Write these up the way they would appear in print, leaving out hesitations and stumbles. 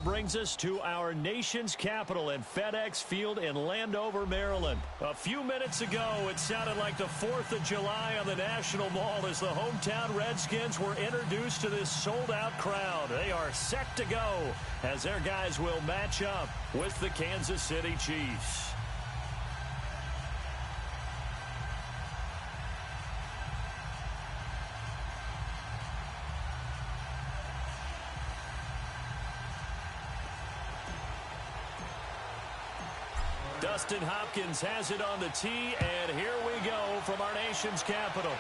brings us to our nation's capital in FedEx Field in Landover, Maryland. A few minutes ago, it sounded like the 4th of July on the National Mall as the hometown Redskins were introduced to this sold-out crowd. They are set to go as their guys will match up with the Kansas City Chiefs. Dustin Hopkins has it on the tee, and here we go from our nation's capital.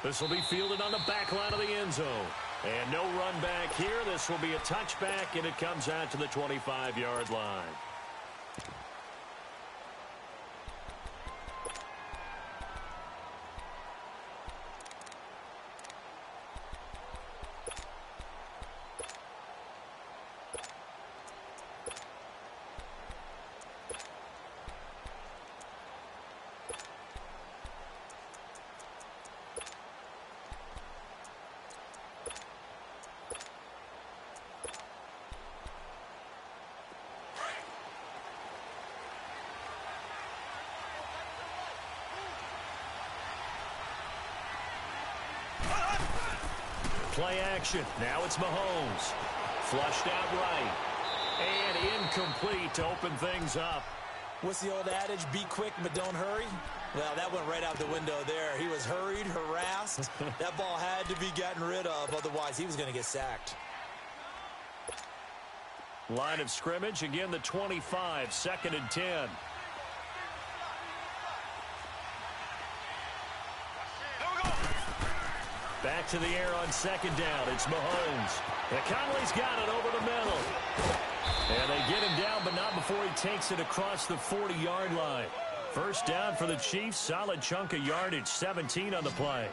This will be fielded on the back line of the end zone. And no run back here. This will be a touchback, and it comes out to the 25-yard line. Play action. Now it's Mahomes. Flushed out right. And incomplete to open things up. What's the old adage? Be quick, but don't hurry. Well, that went right out the window there. He was hurried, harassed. That ball had to be gotten rid of. Otherwise, he was going to get sacked. Line of scrimmage. Again, the 25. 2nd and 10. Back to the air on 2nd down. It's Mahomes. And Conley's got it over the middle. And they get him down, but not before he takes it across the 40-yard line. First down for the Chiefs. Solid chunk of yardage. 17 on the play.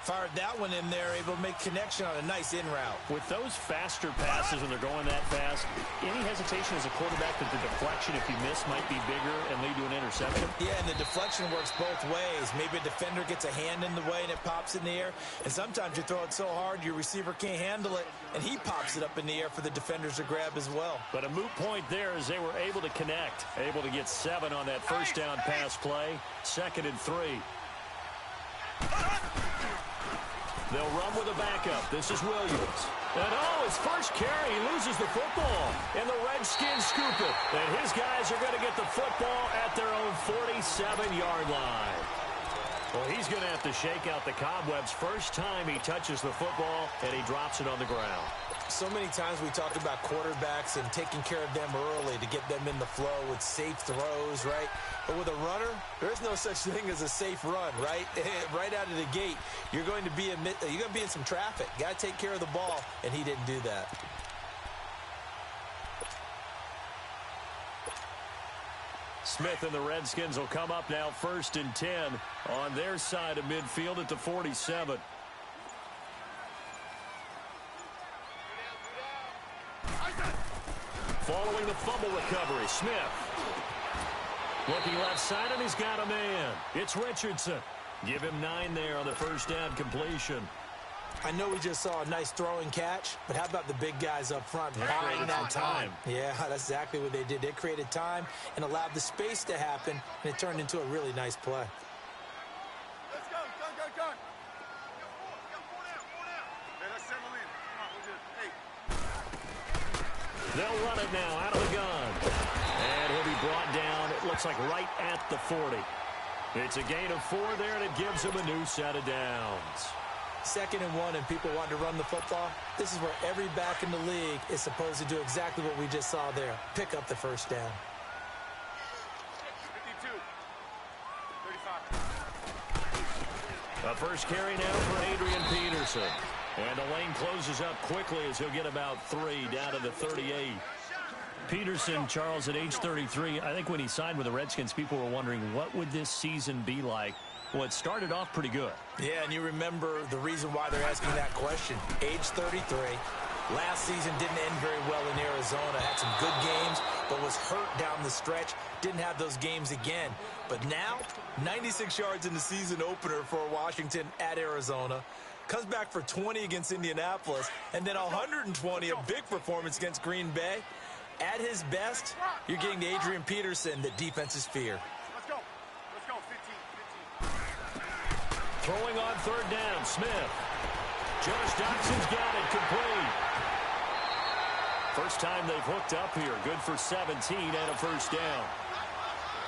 Fired that one in there, able to make connection on a nice in route. With those faster passes when they're going that fast, any hesitation as a quarterback that the deflection, if you miss, might be bigger and lead to an interception? Yeah, and the deflection works both ways. Maybe a defender gets a hand in the way and it pops in the air. And sometimes you throw it so hard your receiver can't handle it, and he pops it up in the air for the defenders to grab as well. But a moot point there as they were able to connect. Able to get 7 on that first down pass play. 2nd and 3. They'll run with a backup. This is Williams. And his first carry, he loses the football. And the Redskins scoop it. And his guys are going to get the football at their own 47-yard line. Well, he's going to have to shake out the cobwebs first time he touches the football, and he drops it on the ground. So many times we talked about quarterbacks and taking care of them early to get them in the flow with safe throws, right? But with a runner, there's no such thing as a safe run, right? Right out of the gate, you're going to be in some traffic. Got to take care of the ball, and he didn't do that. Smith and the Redskins will come up now 1st and 10 on their side of midfield at the 47. Following the fumble recovery, Smith. Looking left side, and he's got a man. It's Richardson. Give him 9 there on the first down completion. I know we just saw a nice throwing catch, but how about the big guys up front buying that time? Yeah, that's exactly what they did. They created time and allowed the space to happen, and it turned into a really nice play. Let's go. Go. Let's settle in. Come on, we're good. Hey. They'll run it now out of the gun. And he'll be brought down, it looks like right at the 40. It's a gain of 4 there, and it gives him a new set of downs. 2nd and 1, and people want to run the football. This is where every back in the league is supposed to do exactly what we just saw there. Pick up the first down. 52. 35. A first carry now for Adrian Peterson. And the lane closes up quickly as he'll get about 3 down to the 38. Peterson, Charles, at age 33, I think when he signed with the Redskins, people were wondering what would this season be like. Well, it started off pretty good. Yeah, and you remember the reason why they're asking that question. Age 33. Last season didn't end very well in Arizona. Had some good games, but was hurt down the stretch. Didn't have those games again. But now, 96 yards in the season opener for Washington at Arizona. comes back for 20 against Indianapolis, and then 120, a big performance against Green Bay. At his best, you're getting the Adrian Peterson that defenses fear. Let's go. Let's go. 15. Throwing on third down, Smith. Jonas Doxson's got it, complete. First time they've hooked up here. Good for 17 and a first down.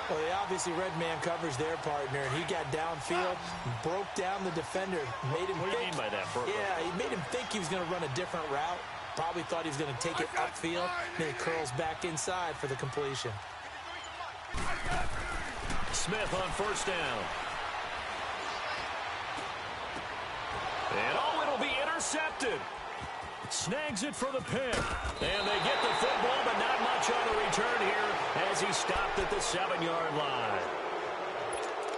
Well, they obviously read man coverage their partner, and he got downfield, broke down the defender, made him What do you mean by that, Burko? Yeah, he made him think he was going to run a different route. Probably thought he was going to take it upfield, then he curls back inside for the completion. Smith on first down. And it'll be intercepted. Snags it for the pick. And they get the football, but not much on the return here as he stopped at the 7-yard line.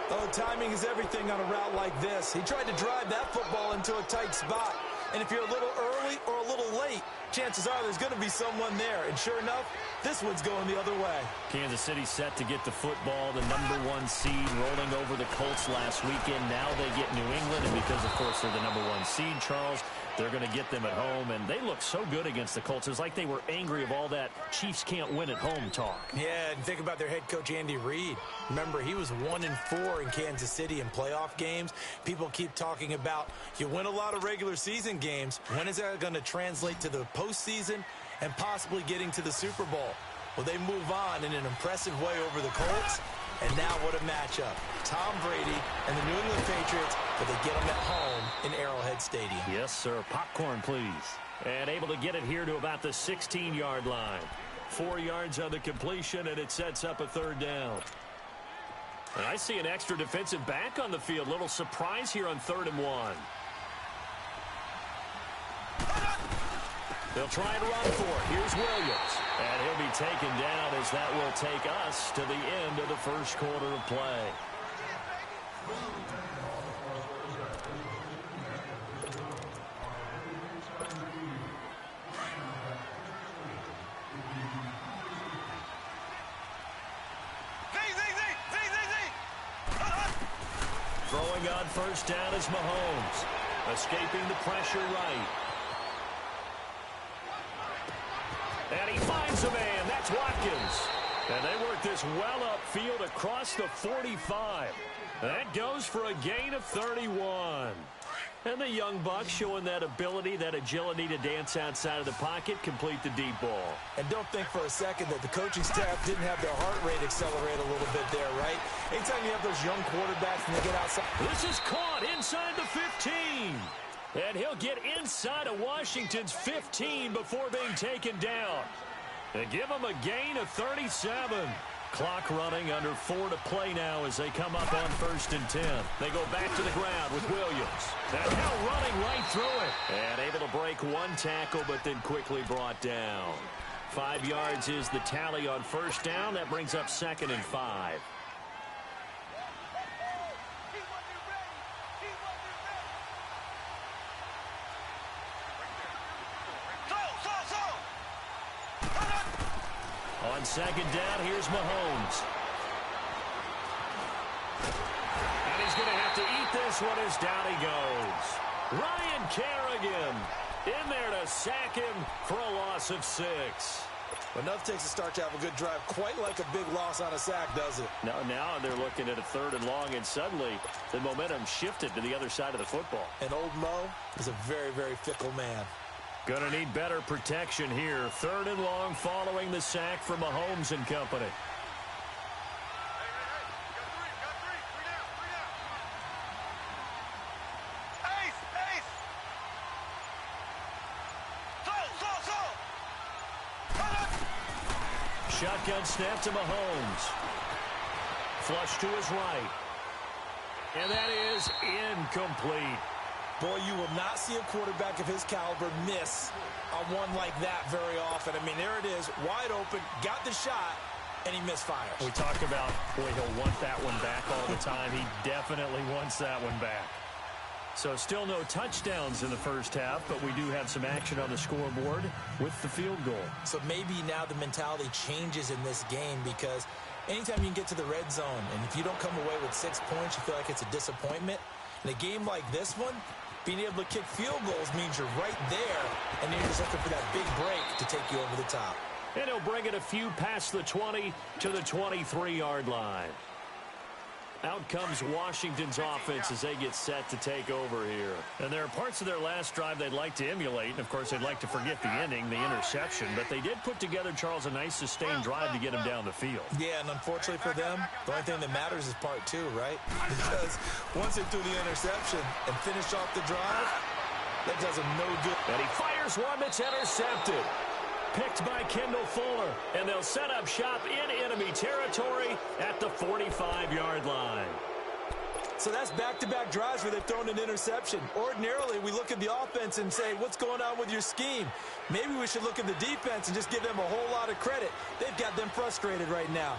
Oh, timing is everything on a route like this. He tried to drive that football into a tight spot. And if you're a little early or a little late, chances are there's going to be someone there. And sure enough, this one's going the other way. Kansas City set to get the football, the #1 seed, rolling over the Colts last weekend. Now they get New England, and because, of course, they're the #1 seed, Charles, they're going to get them at home. And they look so good against the Colts. It's like they were angry of all that Chiefs can't win at home talk. Yeah, and think about their head coach, Andy Reid. Remember, he was 1-4 in Kansas City in playoff games. People keep talking about you win a lot of regular season games. When is that going to translate to the postseason and possibly getting to the Super Bowl? Well, they move on in an impressive way over the Colts. And now what a matchup. Tom Brady and the New England Patriots, but they get them at home in Arrowhead Stadium. Yes, sir. Popcorn, please. And able to get it here to about the 16-yard line. 4 yards on the completion, and it sets up a third down. And I see an extra defensive back on the field. Little surprise here on 3rd and 1. They'll try and run for it. Here's Williams. And he'll be taken down as that will take us to the end of the first quarter of play. Throwing on first down is Mahomes. Escaping the pressure right. And he finds a man. That's Watkins. And they work this well upfield across the 45. That goes for a gain of 31. And the young buck showing that ability, that agility to dance outside of the pocket, complete the deep ball. And don't think for a second that the coaching staff didn't have their heart rate accelerate a little bit there, right? Anytime you have those young quarterbacks and they get outside. This is caught inside the 15. And he'll get inside of Washington's 15 before being taken down. They give him a gain of 37. Clock running, under 4 to play now as they come up on 1st and 10. They go back to the ground with Williams. And now running right through it. And able to break one tackle, but then quickly brought down. 5 yards is the tally on first down. That brings up 2nd and 5. On 2nd down, here's Mahomes. And he's going to have to eat this one as down he goes. Ryan Kerrigan in there to sack him for a loss of 6. Enough takes a start to have a good drive. Quite like a big loss on a sack, does it? Now they're looking at a 3rd and long, and suddenly the momentum shifted to the other side of the football. And old Mo is a very, very fickle man. Going to need better protection here. 3rd and long following the sack from Mahomes and company. Got three. Ace. Shotgun snap to Mahomes. Flush to his right. And that is incomplete. Boy, you will not see a quarterback of his caliber miss on one like that very often. I mean, there it is, wide open, got the shot, and he misfires. We talk about, boy, he'll want that one back all the time. He definitely wants that one back. So still no touchdowns in the first half, but we do have some action on the scoreboard with the field goal. So maybe now the mentality changes in this game, because anytime you can get to the red zone, and if you don't come away with 6 points, you feel like it's a disappointment. In a game like this one, Being able to kick field goals means you're right there, and you're just looking for that big break to take you over the top. And he'll bring it a few past the 20 to the 23-yard line. Out comes Washington's offense as they get set to take over here. And there are parts of their last drive they'd like to emulate. And, of course, they'd like to forget the ending, the interception. But they did put together, Charles, a nice sustained drive to get him down the field. Yeah, and unfortunately for them, the only thing that matters is part two, right? Because once they threw the interception and finished off the drive, that does them no good. And he fires one that's intercepted. Picked by Kendall Fuller, and they'll set up shop in enemy territory at the 45-yard line. So that's back-to-back drives where they've thrown an interception. Ordinarily, we look at the offense and say, what's going on with your scheme? Maybe we should look at the defense and just give them a whole lot of credit. They've got them frustrated right now.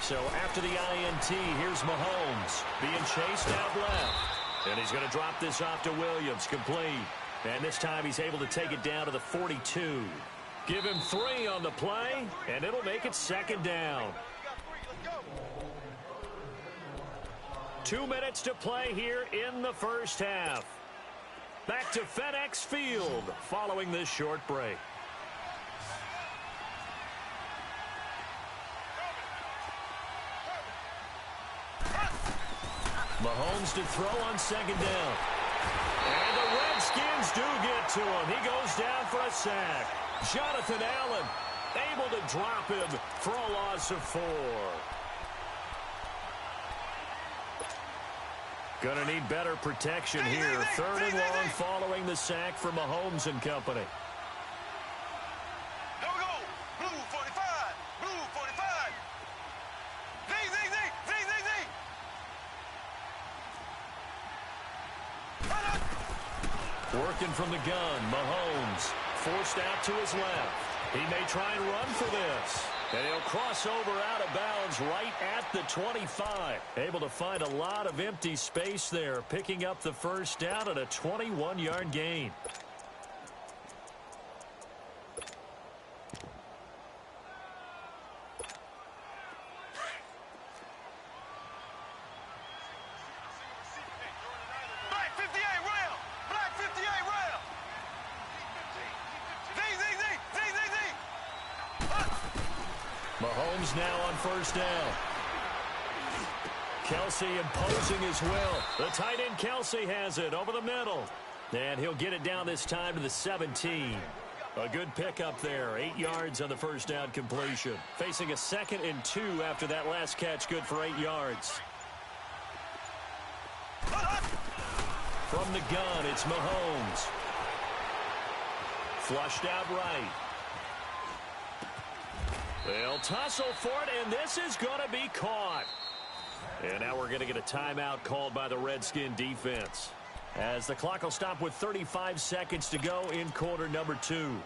So after the INT, here's Mahomes being chased out left. And he's going to drop this off to Williams, complete. And this time he's able to take it down to the 42. Give him 3 on the play, and it'll make it second down. 2 minutes to play here in the first half. Back to FedEx Field following this short break. Mahomes to throw on second down. And the Redskins do get to him. He goes down for a sack. Jonathan Allen able to drop him for a loss of 4. Gonna need better protection here. 3rd and long following the sack for Mahomes and company. Working from the gun, Mahomes forced out to his left. He may try and run for this. And he'll cross over out of bounds right at the 25. Able to find a lot of empty space there, picking up the first down at a 21-yard gain. Mahomes now on first down. Kelsey imposing his will. The tight end Kelsey has it over the middle. And he'll get it down this time to the 17. A good pickup there. 8 yards on the first down completion. Facing a 2nd and 2 after that last catch. Good for 8 yards. From the gun, it's Mahomes. Flushed out right. They'll tussle for it, and this is going to be caught. And now we're going to get a timeout called by the Redskin defense, as the clock will stop with 35 seconds to go in quarter number 2.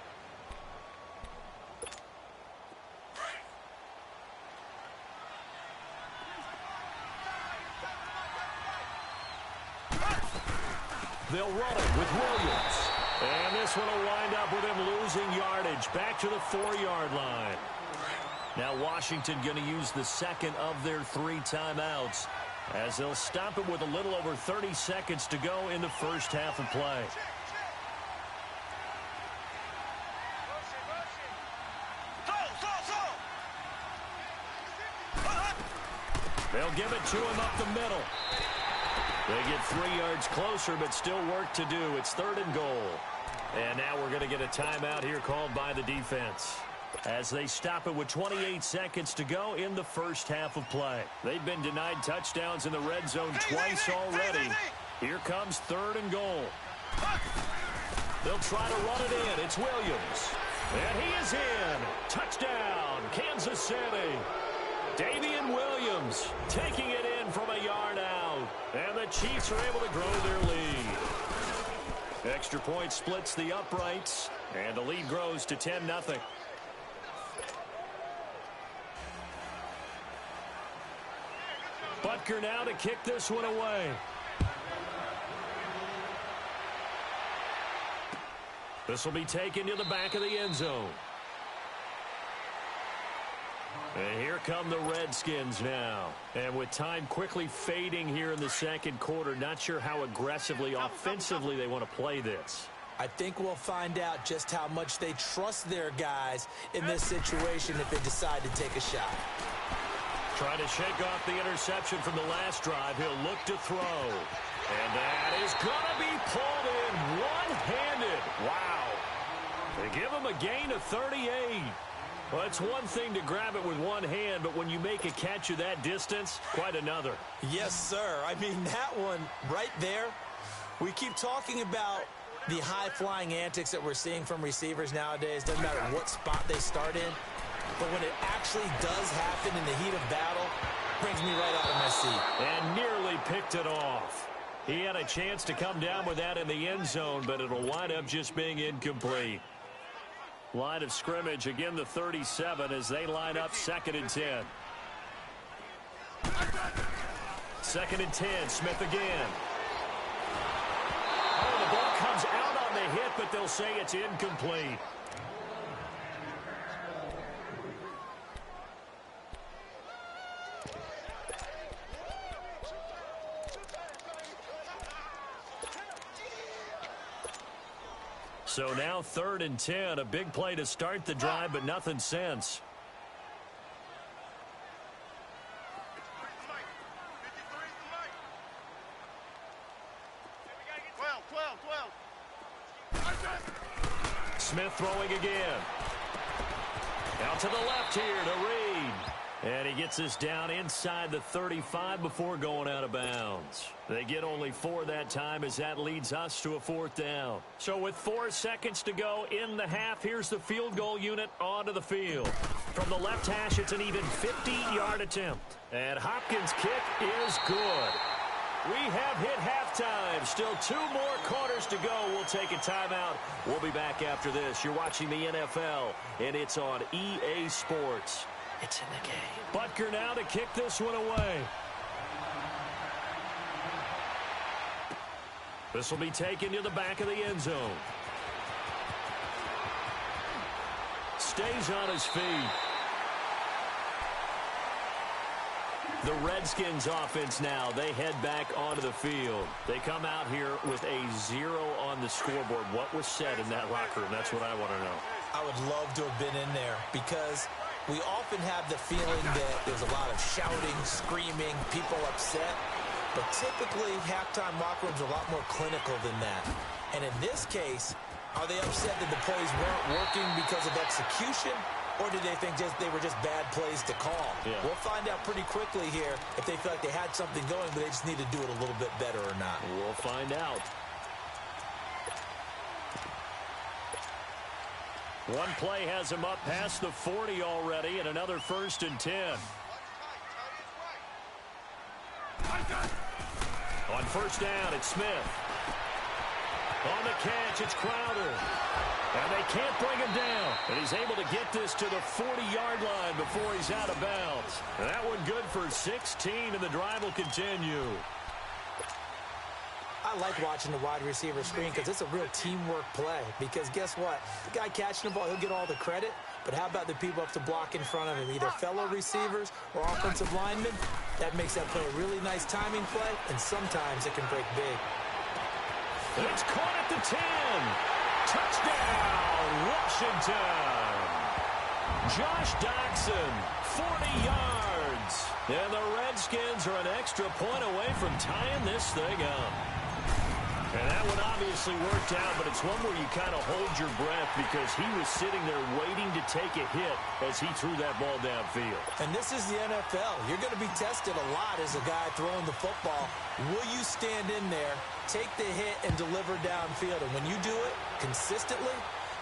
They'll run it with Williams. And this one will wind up with him losing yardage back to the 4-yard line. Now Washington going to use the second of their 3 timeouts, as they'll stop it with a little over 30 seconds to go in the first half of play. They'll give it to him up the middle. They get 3 yards closer, but still work to do. It's 3rd and goal. And now we're going to get a timeout here called by the defense, as they stop it with 28 seconds to go in the first half of play. They've been denied touchdowns in the red zone twice already. Here comes 3rd and goal. They'll try to run it in. It's Williams. And he is in. Touchdown, Kansas City. Davian Williams taking it in from a yard out. And the Chiefs are able to grow their lead. Extra point splits the uprights, and the lead grows to 10-0. Butker now to kick this one away. This will be taken to the back of the end zone. And here come the Redskins now. And with time quickly fading here in the second quarter, not sure how aggressively, offensively they want to play this. I think we'll find out just how much they trust their guys in this situation if they decide to take a shot. Trying to shake off the interception from the last drive. He'll look to throw. And that is going to be pulled in one-handed. Wow. They give him a gain of 38. Well, it's one thing to grab it with one hand, but when you make a catch of that distance, quite another. Yes, sir. I mean, that one right there, we keep talking about the high-flying antics that we're seeing from receivers nowadays. Doesn't matter what spot they start in. But when it actually does happen in the heat of battle, brings me right out of my seat. And nearly picked it off. He had a chance to come down with that in the end zone, but it'll wind up just being incomplete. Line of scrimmage, again the 37 as they line up 2nd and 10. 2nd and 10, Smith again. Oh, the ball comes out on the hit, but they'll say it's incomplete. So now 3rd and 10, a big play to start the drive, but nothing since. 12. Smith throwing again. Out to the left here to Reed. And he gets this down inside the 35 before going out of bounds. They get only 4 that time as that leads us to a 4th down. So with 4 seconds to go in the half, here's the field goal unit onto the field. From the left hash, it's an even 50-yard attempt. And Hopkins' kick is good. We have hit halftime. Still 2 more quarters to go. We'll take a timeout. We'll be back after this. You're watching the NFL, and it's on EA Sports. It's in the game. Butker now to kick this one away. This will be taken to the back of the end zone. Stays on his feet. The Redskins offense now, they head back onto the field. They come out here with a 0 on the scoreboard. What was said in that locker room? That's what I want to know. I would love to have been in there because we often have the feeling that there's a lot of shouting, screaming, people upset. But typically, halftime locker rooms are a lot more clinical than that. And in this case, are they upset that the plays weren't working because of execution? Or do they think they were just bad plays to call? Yeah. We'll find out pretty quickly here if they feel like they had something going, but they just need to do it a little bit better or not. We'll find out. One play has him up past the 40 already, and another 1st and 10. On 1st down, it's Smith. On the catch, it's Crowder. And they can't bring him down. And he's able to get this to the 40-yard line before he's out of bounds. And that one good for 16, and the drive will continue. I like watching the wide receiver screen because it's a real teamwork play. Because guess what? The guy catching the ball, he'll get all the credit. But how about the people up to block in front of him, either fellow receivers or offensive linemen? That makes that play a really nice timing play, and sometimes it can break big. It's caught at the 10. Touchdown, Washington. Josh Doxson, 40 yards. And the Redskins are an extra point away from tying this thing up. And that one obviously worked out, but it's one where you kind of hold your breath because he was sitting there waiting to take a hit as he threw that ball downfield. And this is the NFL. You're going to be tested a lot as a guy throwing the football. Will you stand in there, take the hit, and deliver downfield? And when you do it consistently,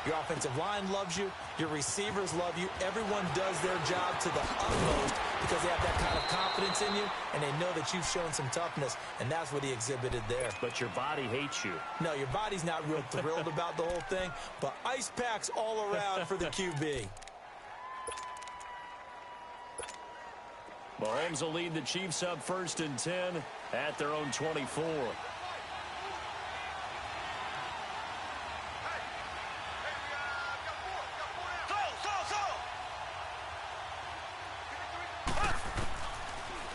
your offensive line loves you, your receivers love you. Everyone does their job to the utmost because they have that kind of confidence in you, and they know that you've shown some toughness, and that's what he exhibited there. But your body hates you. No, your body's not real thrilled about the whole thing, but ice packs all around for the QB. Mahomes will lead the Chiefs up 1st and 10 at their own 24.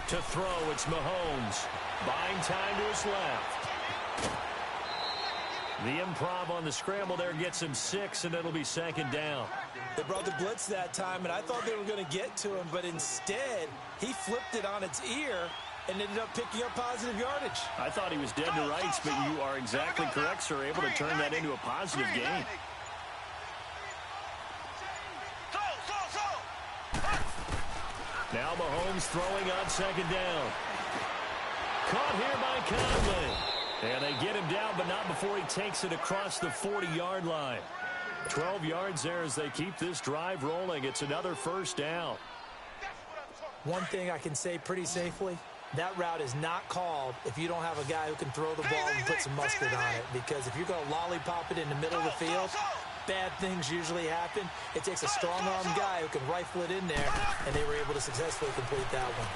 To throw, it's Mahomes. Buying time to his left. The improv on the scramble there gets him 6, and it'll be second down. They brought the blitz that time, and I thought they were going to get to him, but instead, he flipped it on its ear and ended up picking up positive yardage. I thought he was dead to rights, but you are exactly correct, sir. Able to turn that into a positive gain. Now Mahomes throwing on second down. Caught here by Conley. And they get him down, but not before he takes it across the 40-yard line. 12 yards there as they keep this drive rolling. It's another first down. One thing I can say pretty safely, that route is not called if you don't have a guy who can throw the ball and put some mustard on it. Because if you're going to lollipop it in the middle of the field, bad things usually happen. It takes a strong-armed guy who can rifle it in there, and they were able to successfully complete that one.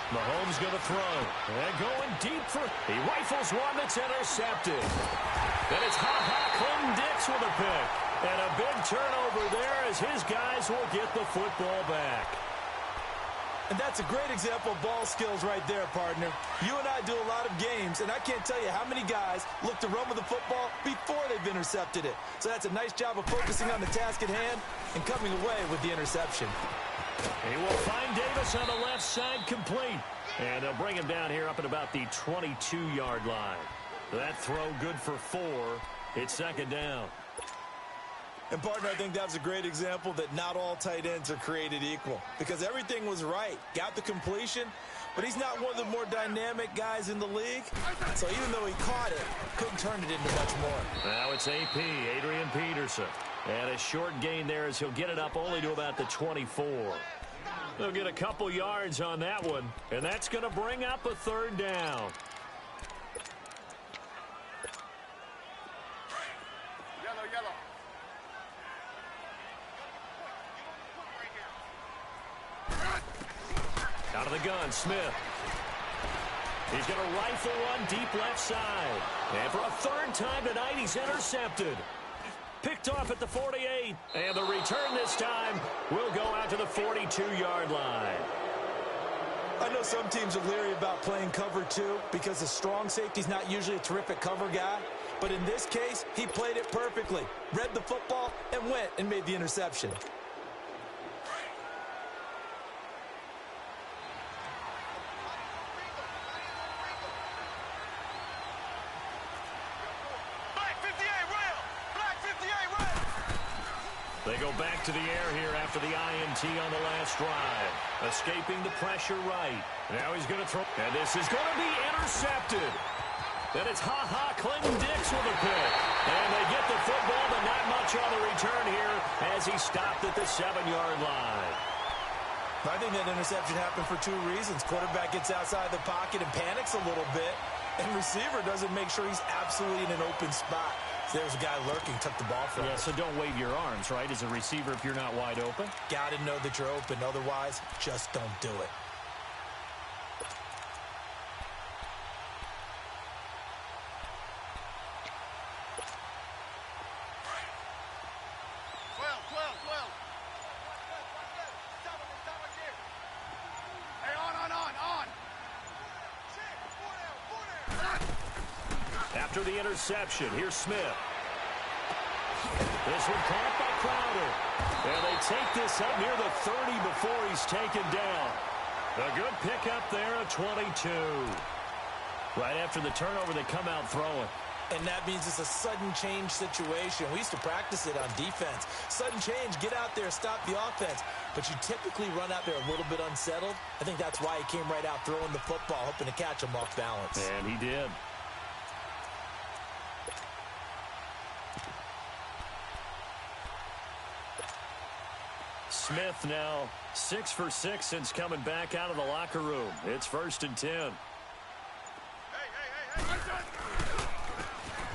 Mahomes going to throw. And going deep for... He rifles one that's intercepted. And it's Clinton Dix with a pick. And a big turnover there as his guys will get the football back. And that's a great example of ball skills right there, partner. You and I do a lot of games, and I can't tell you how many guys look to run with the football before they've intercepted it. So that's a nice job of focusing on the task at hand and coming away with the interception. He will find Davis on the left side complete. And they'll bring him down here up at about the 22-yard line. That throw good for 4. It's second down. And, partner, I think that was a great example that not all tight ends are created equal. Because everything was right. Got the completion, but he's not one of the more dynamic guys in the league. So even though he caught it, couldn't turn it into much more. Now it's AP, Adrian Peterson. And a short gain there as he'll get it up only to about the 24. They'll get a couple yards on that one, and that's going to bring up a third down. Yellow. Out of the gun, Smith. He's going to rifle one deep left side. And for a third time tonight, he's intercepted. Picked off at the 48. And the return this time will go out to the 42-yard line. I know some teams are leery about playing cover 2 because the strong safety's not usually a terrific cover guy. But in this case, he played it perfectly. Read the football and went and made the interception. They go back to the air here after the INT on the last drive. Escaping the pressure right. Now he's going to throw. And this is going to be intercepted. Then it's Clinton Dix with a pick. And they get the football, but not much on the return here as he stopped at the 7-yard line. I think that interception happened for 2 reasons. Quarterback gets outside the pocket and panics a little bit. And receiver doesn't make sure he's absolutely in an open spot. There's a guy lurking, took the ball from him. Yeah, so don't wave your arms, right, as a receiver if you're not wide open. Got to know that you're open. Otherwise, just don't do it. Hey, on. After the interception, here's Smith. This one caught by Crowder. And they take this up near the 30 before he's taken down. A good pickup there at 22. Right after the turnover, they come out throwing. And that means it's a sudden change situation. We used to practice it on defense. Sudden change, get out there, stop the offense. But you typically run out there a little bit unsettled. I think that's why he came right out throwing the football, hoping to catch him off balance. And he did. Smith now 6 for 6 since coming back out of the locker room. It's 1st and 10. Hey.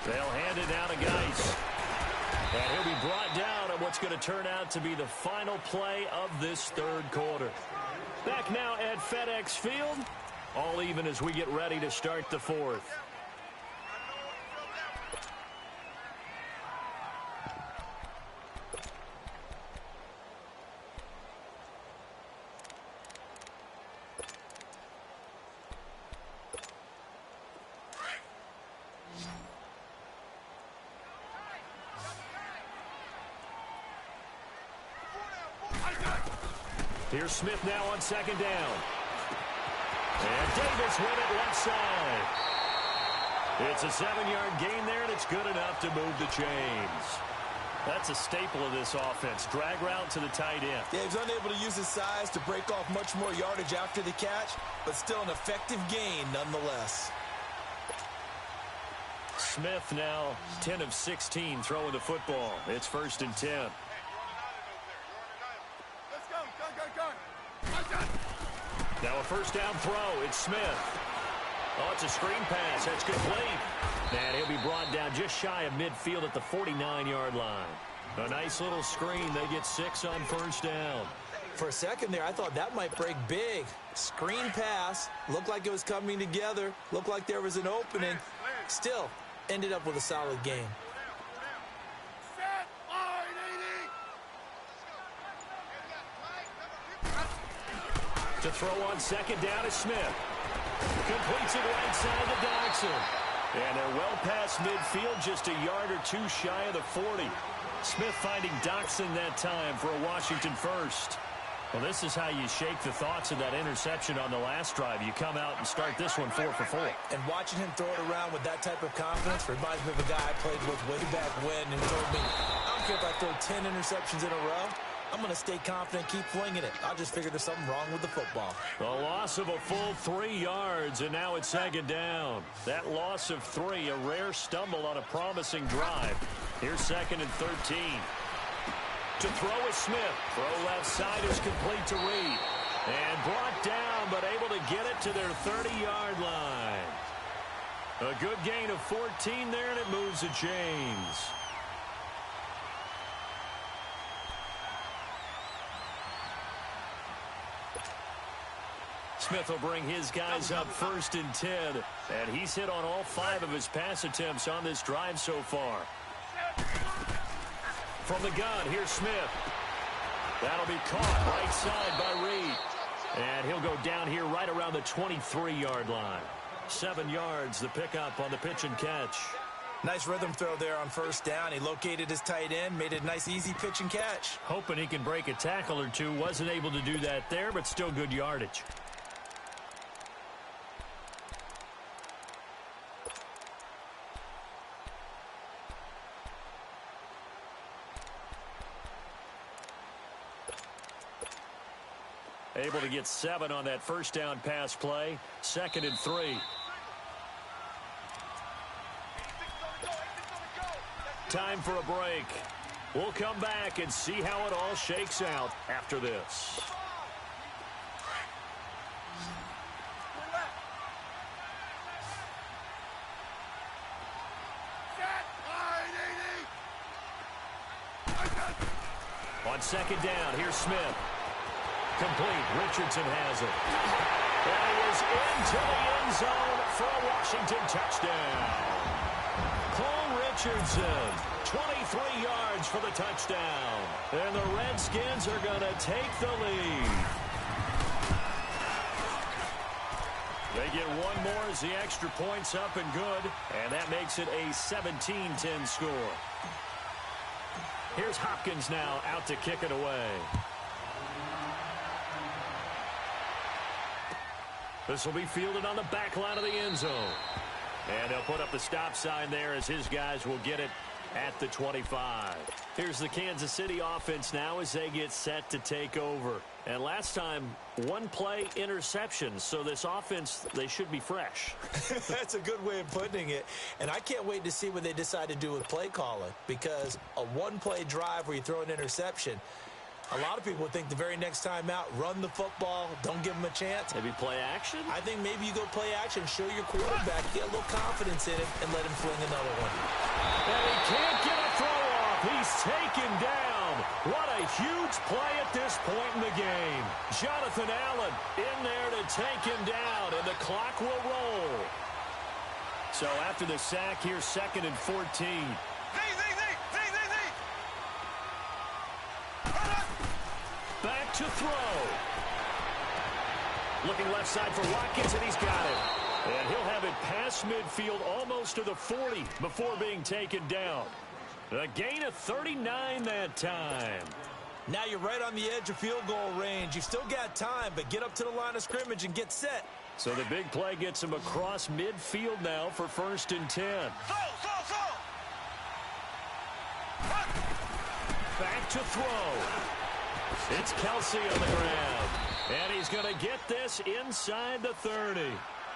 They'll hand it down to Geis. And he'll be brought down at what's going to turn out to be the final play of this third quarter. Back now at FedEx Field. All even as we get ready to start the fourth. Here's Smith now on second down. And Davis with it left side. It's a 7-yard gain there, and it's good enough to move the chains. That's a staple of this offense. Drag route to the tight end. Yeah, he's unable to use his size to break off much more yardage after the catch, but still an effective gain nonetheless. Smith now 10 of 16 throwing the football. It's 1st and 10. Let's go. Now a first down throw. It's Smith. Oh, it's a screen pass. That's complete. And he'll be brought down just shy of midfield at the 49-yard line. A nice little screen. They get 6 on first down. For a second there, I thought that might break big. Screen pass. Looked like it was coming together. Looked like there was an opening. Still, ended up with a solid game. Set, line, 80. To throw on second down is Smith. Completes it right side to Dodson. And they're well past midfield, just a yard or two shy of the 40. Smith finding Dodson that time for a Washington first. Well, this is how you shake the thoughts of that interception on the last drive. You come out and start this one 4 for 4. And watching him throw it around with that type of confidence reminds me of a guy I played with way back when and told me, I don't care if I throw 10 interceptions in a row. I'm going to stay confident, keep flinging it. I just figured there's something wrong with the football. The loss of a full 3 yards, and now it's second down. That loss of 3, a rare stumble on a promising drive. Here's 2nd and 13. To throw is Smith. Throw left side is complete to Reed. And brought down, but able to get it to their 30-yard line. A good gain of 14 there, and it moves the chains. Smith will bring his guys up 1st and 10. And he's hit on all 5 of his pass attempts on this drive so far. From the gun, here's Smith. That'll be caught right side by Reed. And he'll go down here right around the 23-yard line. 7 yards, the pickup on the pitch and catch. Nice rhythm throw there on first down. He located his tight end, made it a nice, easy pitch and catch. Hoping he can break a tackle or two. Wasn't able to do that there, but still good yardage. Able to get 7 on that first down pass play. 2nd and 3. Time for a break. We'll come back and see how it all shakes out after this. On second down, here's Smith. Complete. Richardson has it. And he is into the end zone for a Washington touchdown. Cole Richardson, 23 yards for the touchdown. And the Redskins are going to take the lead. They get one more as the extra point's up and good. And that makes it a 17-10 score. Here's Hopkins now out to kick it away. This will be fielded on the back line of the end zone. And they'll put up the stop sign there as his guys will get it at the 25. Here's the Kansas City offense now as they get set to take over. And last time, 1 play interception. So this offense, they should be fresh. That's a good way of putting it. And I can't wait to see what they decide to do with play calling. Because a 1-play drive where you throw an interception, a lot of people would think the very next time out, run the football, don't give them a chance. Maybe play action? I think maybe you go play action, show your quarterback, get a little confidence in him, and let him fling another one. And he can't get a throw off. He's taken down. What a huge play at this point in the game. Jonathan Allen in there to take him down, and the clock will roll. So after the sack, here's 2nd and 14. Back to throw. Looking left side for Watkins, and he's got it. And he'll have it past midfield almost to the 40 before being taken down. A gain of 39 that time. Now you're right on the edge of field goal range. You've still got time, but get up to the line of scrimmage and get set. So the big play gets him across midfield now for 1st and 10. Back to throw. It's Kelsey on the ground. And he's going to get this inside the 30.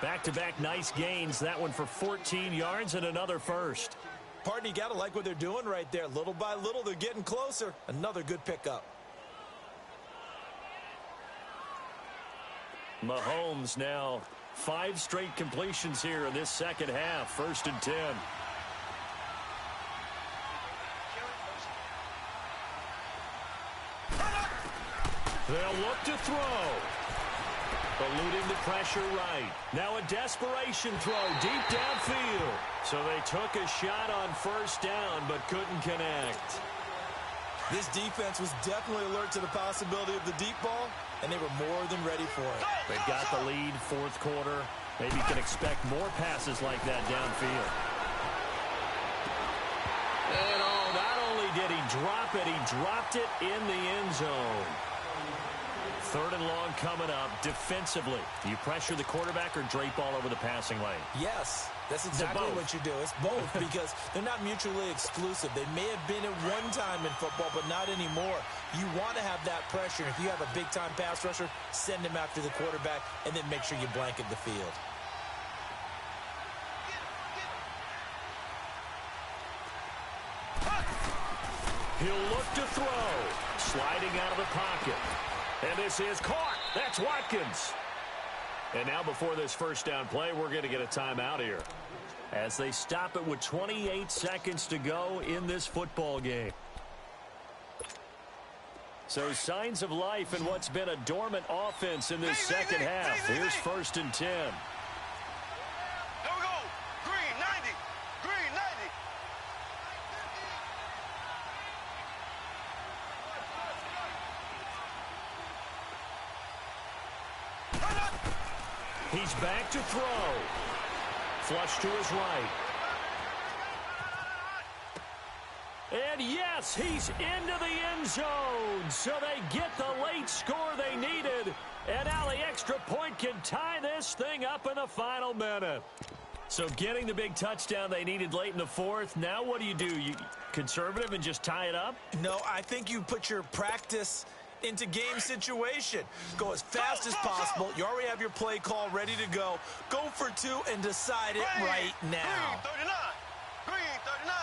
Back-to-back nice gains. That one for 14 yards and another first. Partner, you got to like what they're doing right there. Little by little, they're getting closer. Another good pickup. Mahomes now 5 straight completions here in this second half. 1st and 10. They'll look to throw. Eluding the pressure right. Now a desperation throw deep downfield. So they took a shot on 1st down but couldn't connect. This defense was definitely alert to the possibility of the deep ball, and they were more than ready for it. They've got the lead, 4th quarter. Maybe you can expect more passes like that downfield. And not only did he drop it, he dropped it in the end zone. 3rd and long coming up. Defensively, do you pressure the quarterback or drape all over the passing lane? Yes, that's exactly what you do. It's both because they're not mutually exclusive. They may have been at one time in football, but not anymore. You want to have that pressure. If you have a big-time pass rusher, send him after the quarterback, and then make sure you blanket the field. He'll look to throw. Sliding out of the pocket. And this is caught. That's Watkins. And now before this 1st down play, we're going to get a timeout here as they stop it with 28 seconds to go in this football game. So signs of life in what's been a dormant offense in this second half. Here's 1st and 10. Here we go. Green, 90. Green, 90. He's back to throw. Flush to his right. And yes, he's into the end zone. So they get the late score they needed. And now the extra point can tie this thing up in the final minute. So getting the big touchdown they needed late in the 4th. Now what do? You conservative and just tie it up? No, I think you put your practice into game situation. Go as fast as possible. You already have your play call ready to go. Go for 2 and decide it right now. Green, 39. Green, 39.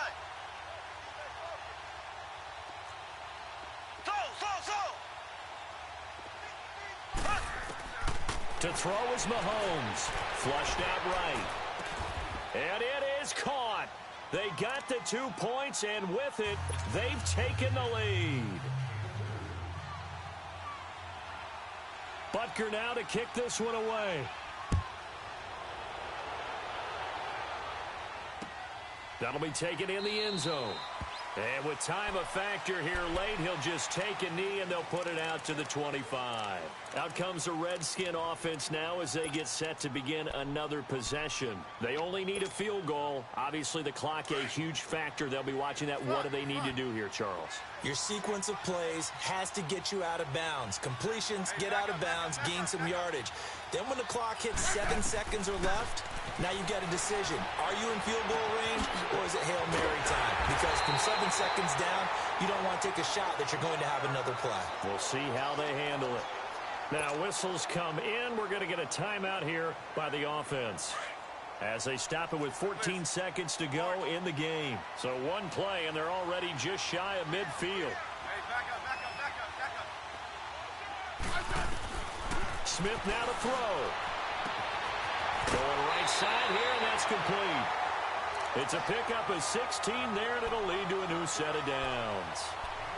To throw is Mahomes. Flushed out right. And it is caught. They got the 2 points, and with it, they've taken the lead. Butker now to kick this one away. That'll be taken in the end zone. And with time a factor here late, he'll just take a knee and they'll put it out to the 25. Out comes the Redskin offense now as they get set to begin another possession. They only need a field goal. Obviously, the clock a huge factor. They'll be watching that. What do they need to do here, Charles? Your sequence of plays has to get you out of bounds. Completions, get out of bounds, gain some yardage. Then when the clock hits 7 seconds or left, now you've got a decision. Are you in field goal range or is it Hail Mary time? Because from 7 seconds down, you don't want to take a shot that you're going to have another play. We'll see how they handle it. Now whistles come in. We're going to get a timeout here by the offense as they stop it with 14 seconds to go in the game. So one play and they're already just shy of midfield. Hey, back up, back up, back up, back up. Smith now to throw. Going right side here, and that's complete. It's a pickup of 16 there, and it'll lead to a new set of downs.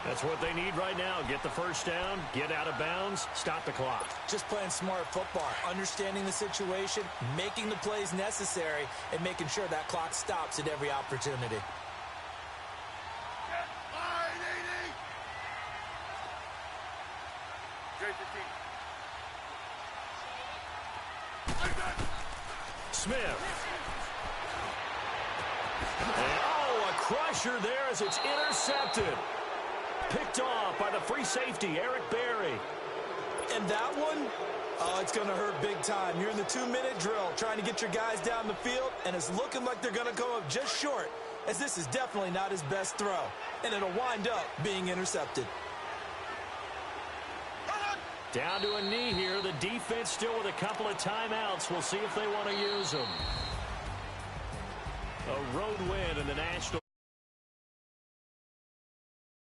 That's what they need right now. Get the 1st down, get out of bounds, stop the clock. Just playing smart football, understanding the situation, making the plays necessary, and making sure that clock stops at every opportunity. Smith. And, a crusher there as it's intercepted. Picked off by the free safety, Eric Berry. And that one, oh, it's going to hurt big time. You're in the 2-minute drill trying to get your guys down the field, and it's looking like they're going to come up just short, as this is definitely not his best throw, and it'll wind up being intercepted. Down to a knee here. The defense still with a couple of timeouts. We'll see if they want to use them. A road win in the National.